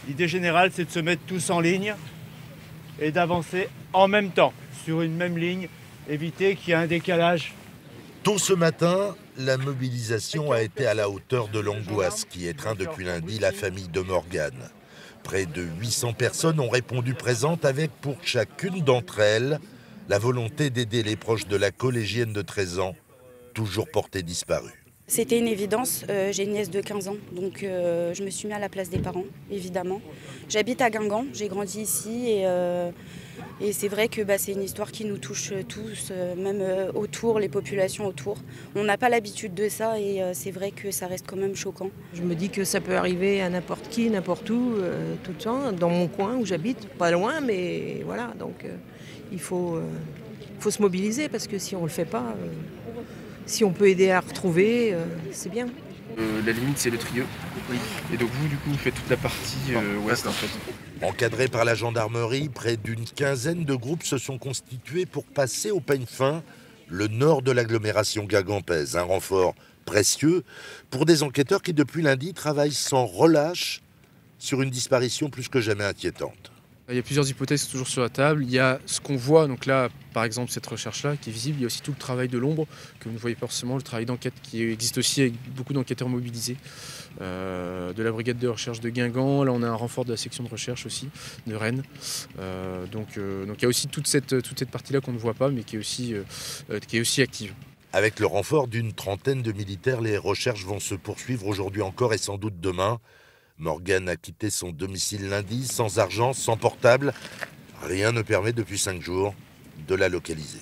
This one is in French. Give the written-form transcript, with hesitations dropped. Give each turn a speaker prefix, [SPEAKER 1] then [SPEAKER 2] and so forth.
[SPEAKER 1] L'idée générale, c'est de se mettre tous en ligne et d'avancer en même temps, sur une même ligne, éviter qu'il y ait un décalage.
[SPEAKER 2] Tôt ce matin, la mobilisation a été à la hauteur de l'angoisse qui étreint depuis lundi la famille de Morgane. Près de 800 personnes ont répondu présentes avec, pour chacune d'entre elles, la volonté d'aider les proches de la collégienne de 13 ans, toujours portée disparue.
[SPEAKER 3] C'était une évidence, j'ai une nièce de 15 ans, donc je me suis mis à la place des parents, évidemment. J'habite à Guingamp, j'ai grandi ici et c'est vrai que c'est une histoire qui nous touche tous, même autour, les populations autour. On n'a pas l'habitude de ça et c'est vrai que ça reste quand même choquant.
[SPEAKER 4] Je me dis que ça peut arriver à n'importe qui, n'importe où, tout le temps, dans mon coin où j'habite, pas loin, mais voilà, donc il faut se mobiliser parce que si on ne le fait pas... Si on peut aider à retrouver, c'est bien.
[SPEAKER 5] La limite, c'est le Trieux. Oui. Et donc vous, du coup, vous faites toute la partie ouest, en fait.
[SPEAKER 2] Encadrés par la gendarmerie, près d'une quinzaine de groupes se sont constitués pour passer au peigne fin le nord de l'agglomération guingampaise. Un renfort précieux pour des enquêteurs qui, depuis lundi, travaillent sans relâche sur une disparition plus que jamais inquiétante.
[SPEAKER 5] Il y a plusieurs hypothèses toujours sur la table. Il y a ce qu'on voit, donc là, par exemple, cette recherche-là qui est visible. Il y a aussi tout le travail de l'ombre que vous ne voyez pas forcément, le travail d'enquête qui existe aussi avec beaucoup d'enquêteurs mobilisés, de la brigade de recherche de Guingamp. Là, on a un renfort de la section de recherche aussi, de Rennes. Donc il y a aussi toute cette partie-là qu'on ne voit pas, mais qui est aussi active.
[SPEAKER 2] Avec le renfort d'une trentaine de militaires, les recherches vont se poursuivre aujourd'hui encore et sans doute demain. Morgane a quitté son domicile lundi, sans argent, sans portable. Rien ne permet depuis 5 jours de la localiser.